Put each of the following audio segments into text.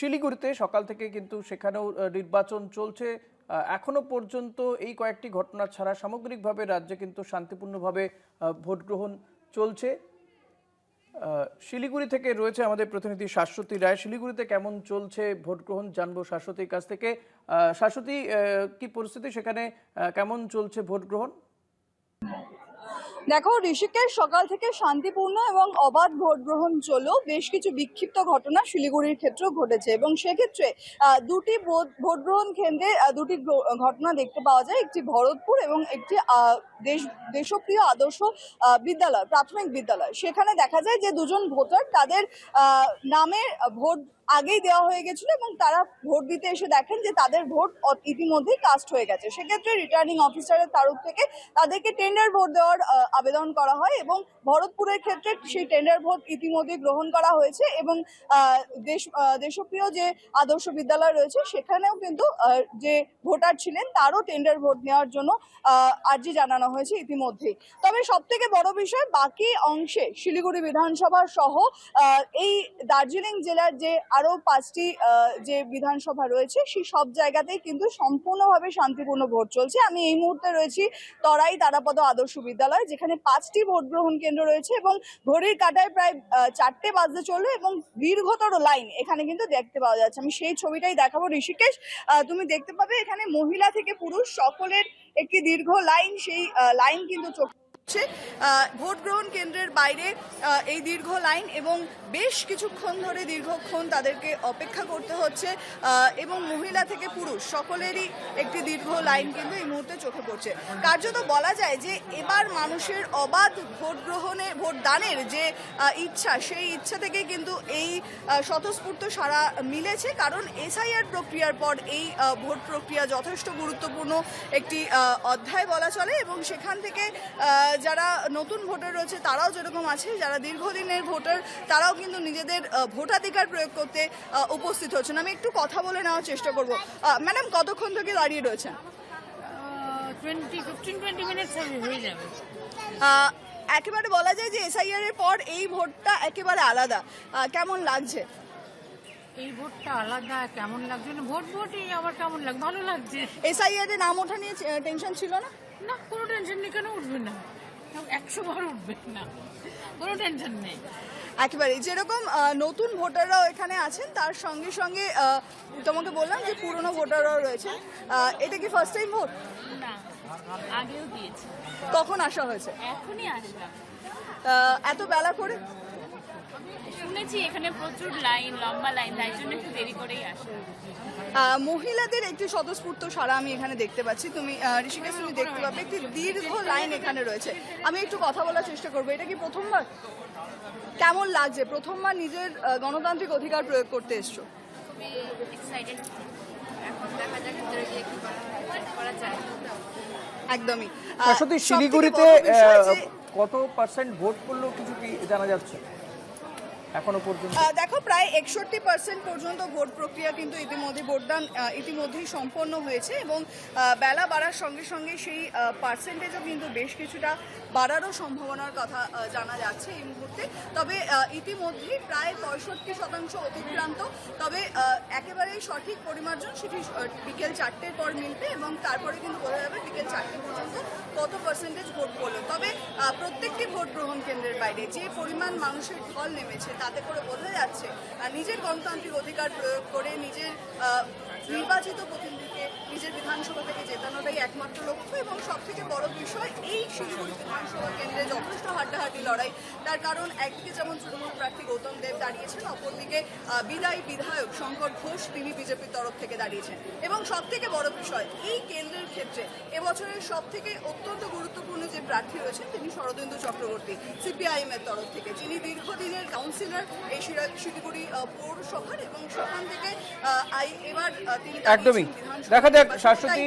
শিলিগুড়িতে সকাল থেকে কিন্তু সেখানেও নির্বাচন চলছে। এখনো পর্যন্ত এই কয়েকটি ঘটনা ছাড়া সামগ্রিকভাবে রাজ্যে কিন্তু শান্তিপূর্ণভাবে ভোট গ্রহণ চলছে। শিলিগুড়ি থেকে রয়েছে আমাদের প্রতিনিধি শাশ্বতী রায়। শিলিগুড়িতে কেমন চলছে ভোট গ্রহণ জানবো শাশ্বতীর কাছ থেকে। শাশ্বতী, কি পরিস্থিতি সেখানে, কেমন চলছে ভোট গ্রহণ? দেখো ঋষিকেশ, সকাল থেকে শান্তিপূর্ণ এবং অবাধ ভোট গ্রহণ চলেও বেশ কিছু বিক্ষিপ্ত ঘটনা শিলিগুড়ির ক্ষেত্রেও ঘটেছে এবং সেক্ষেত্রে দুটি ভোট গ্রহণ কেন্দ্রে দুটি ঘটনা দেখতে পাওয়া যায়। একটি ভরতপুর এবং একটি দেশপ্রিয় আদর্শ বিদ্যালয়, প্রাথমিক বিদ্যালয়। সেখানে দেখা যায় যে দুজন ভোটার তাদের নামের ভোট আগেই দেওয়া হয়ে গেছিল এবং তারা ভোট দিতে এসে দেখেন যে তাদের ভোট ইতিমধ্যেই কাস্ট হয়ে গেছে। সেক্ষেত্রে রিটার্নিং অফিসারের তরফ থেকে তাদেরকে টেন্ডার ভোট দেওয়ার আবেদন করা হয় এবং ভরতপুরের ক্ষেত্রে সেই টেন্ডার ভোট ইতিমধ্যে গ্রহণ করা হয়েছে এবং দেশপ্রিয় যে আদর্শ বিদ্যালয় রয়েছে সেখানেও কিন্তু যে ভোটার ছিলেন তারও টেন্ডার ভোট নেওয়ার জন্য আর্জি জানানো হয়েছে ইতিমধ্যেই। তবে সব থেকে বড় বিষয়, বাকি অংশে শিলিগুড়ি বিধানসভা সহ এই দার্জিলিং জেলার যে আরো 5টি যে বিধানসভা রয়েছে সেই সব জায়গাতেই কিন্তু সম্পূর্ণভাবে শান্তিপূর্ণ ভোট চলছে। আমি এই মুহূর্তে রয়েছি তরাই তারাপদ আদর্শ বিদ্যালয়, যেখানে 5টি ভোট গ্রহণ কেন্দ্র রয়েছে এবং ঘড়ির কাঁটায় প্রায় 4টে বাজতে চললো এবং দীর্ঘতর লাইন এখানে কিন্তু দেখতে পাওয়া যাচ্ছে। আমি সেই ছবিটাই দেখাবো ঋষিকেশ। তুমি দেখতে পাবে এখানে মহিলা থেকে পুরুষ সকলের একটি দীর্ঘ লাইন, সেই লাইন কিন্তু ভোট গ্রহণ কেন্দ্রের বাইরে এই দীর্ঘ লাইন এবং বেশ কিছুক্ষণ ধরে দীর্ঘক্ষণ তাদেরকে অপেক্ষা করতে হচ্ছে এবং মহিলা থেকে পুরুষ সকলেরই একটি দীর্ঘ লাইন কিন্তু এই মুহূর্তে চোখে পড়ছে। কার্যত বলা যায় যে এবার মানুষের অবাধ ভোট গ্রহণে ভোট দানের যে ইচ্ছা, সেই ইচ্ছা থেকে কিন্তু এই স্বতঃস্ফূর্ত সাড়া মিলেছে, কারণ এসআইআর প্রক্রিয়ার পর এই ভোট প্রক্রিয়া যথেষ্ট গুরুত্বপূর্ণ একটি অধ্যায় বলা চলে এবং সেখান থেকে যারা নতুন ভোটার রয়েছে তারাও যেরকম আছে, যারা দীর্ঘদিনের ভোটার তারাও কিন্তু নিজেদের ভোটাধিকার প্রয়োগ করতে উপস্থিত হচ্ছেন। আমি একটু কথা বলে নেওয়ার চেষ্টা করব। ম্যাডাম, কতক্ষণ থেকে দাঁড়িয়ে রয়েছেন? 15-20 মিনিট হয়ে যাবে। একেবারে বলা যায় যে এসআইআর এর পর এই ভোটটা একেবারে আলাদা। কেমন লাগছে? এই ভোটটা আলাদা কেমন লাগছে না, ভোটই আবার কেমন লাগে, ভালো লাগছে। এসআইআর এর নাম ওঠা নিয়ে টেনশন ছিল না? না, কোনো টেনশন নেই। কেন উঠবে না? 100 বার উঠবে না, কোনো টেনশন নেই। একেবারে যেরকম নতুন ভোটাররাও এখানে আছেন, তার সঙ্গে সঙ্গে তোমাকে বললাম যে পুরনো ভোটাররাও রয়েছে। এটা কি ফার্স্ট টাইম ভোট? না, আগেও দিয়েছি। কখন আসা হয়েছে? এখনই আসলাম। এত বেলা করে? শুনেছি এখানে প্রচুর লাইন, লম্বা লাইন, তাই জন্য একটু দেরি করেই আসে। মহিলাদের একটি স্বতঃস্ফূর্ত সারা আমি এখানে দেখতে পাচ্ছি। তুমি ঋষিকেশ, তুমি দেখতে পাবে একটি দীর্ঘ লাইন এখানে রয়েছে। আমি একটু কথা বলার চেষ্টা করবো। এটা কি প্রথমবার? কেমন লাগছে? প্রথমবার নিজের গণতান্ত্রিক অধিকার প্রয়োগ করতে এসছো? খুবই এক্সাইটেড। এখন দেখা যাক ভিতরে গিয়ে কি করা যায়। একদমই। শাশ্বতী, শিলিগুড়িতে কত পার্সেন্ট ভোট পড়লো কিছু কি জানা যাচ্ছে এখনো পর্যন্ত? দেখো, প্রায় 61% পর্যন্ত ভোট প্রক্রিয়া কিন্তু ইতিমধ্যে ভোটদান ইতিমধ্যেই সম্পন্ন হয়েছে এবং বেলা বাড়ার সঙ্গে সঙ্গে সেই পার্সেন্টেজও কিন্তু বেশ কিছুটা বাড়ারও সম্ভাবনার কথা জানা যাচ্ছে এই মুহূর্তে। তবে ইতিমধ্যেই প্রায় 65% অতিক্রান্ত। তবে একেবারেই সঠিক পরিমার্জন সেটি বিকেল 4টের পর মিলবে এবং তারপরে কিন্তু বোঝা যাবে বিকেল 4টে পর্যন্ত কত পার্সেন্টেজ ভোট পড়লো। তবে প্রত্যেকটি ভোট গ্রহণ কেন্দ্রের বাইরে যে পরিমাণ মানুষের ঢল নেমেছে তাতে করে বোঝা যাচ্ছে নিজের গণতান্ত্রিক অধিকার প্রয়োগ করে নিজের নির্বাচিত প্রতিনিধিকে নিজের বিধানসভা থেকে জেতানোটাই একমাত্র লক্ষ্য। এবং সব থেকে বড় বিষয়, এই শিলিগুড়ি বিধানসভা কেন্দ্রে যথেষ্ট হাড্ডাহাড্ডি লড়াই। তার কারণ একদিকে যেমন তৃণমূল প্রার্থী গৌতম দেব দাঁড়িয়েছেন, অপরদিকে বিদায়ী বিধায়ক শঙ্কর ঘোষ, তিনি বিজেপির তরফ থেকে দাঁড়িয়েছেন। এবং সব থেকে বড় বিষয়, এই কেন্দ্রের ক্ষেত্রে এবছরের সব থেকে অত্যন্ত গুরুত্বপূর্ণ যে প্রার্থী রয়েছেন তিনি শরদিন্দু চক্রবর্তী, সিপিআইএম এর তরফ থেকে, যিনি দীর্ঘদিনের কাউন্সিলর এই শিলিগুড়ি পৌরসভার এবং সেখান থেকে এবার একদমই। দেখা যাক শাশ্বতী,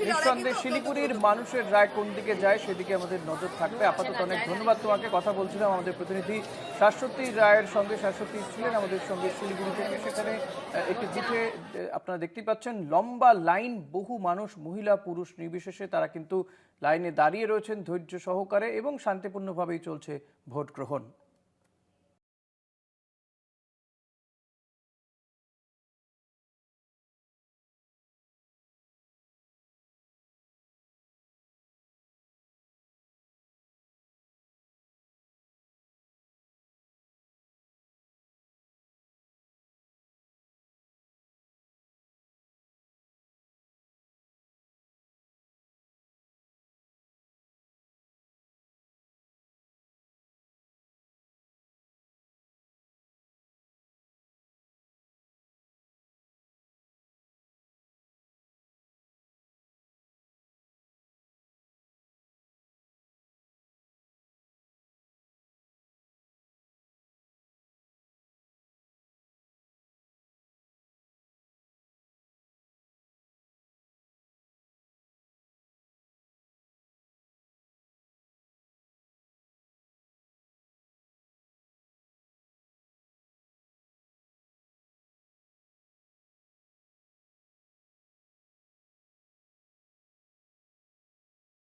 নিঃসন্দেহে শিলিগুড়ির মানুষের রায় কোন দিকে যায় সেদিকে আমাদের নজর থাকবে। আপাতত অনেক ধন্যবাদ তোমাকে। কথা বলছিলাম আমাদের প্রতিনিধি শাশ্বতী রায়ের সঙ্গে। শাশ্বতী ছিলেন আমাদের সঙ্গে শিলিগুড়ি থেকে। সেখানে একটি বুথে আপনারা দেখতেই পাচ্ছেন লম্বা লাইন, বহু মানুষ, মহিলা পুরুষ নির্বিশেষে তারা কিন্তু লাইনে দাঁড়িয়ে রয়েছেন ধৈর্য সহকারে এবং শান্তিপূর্ণভাবেই চলছে ভোট গ্রহণ।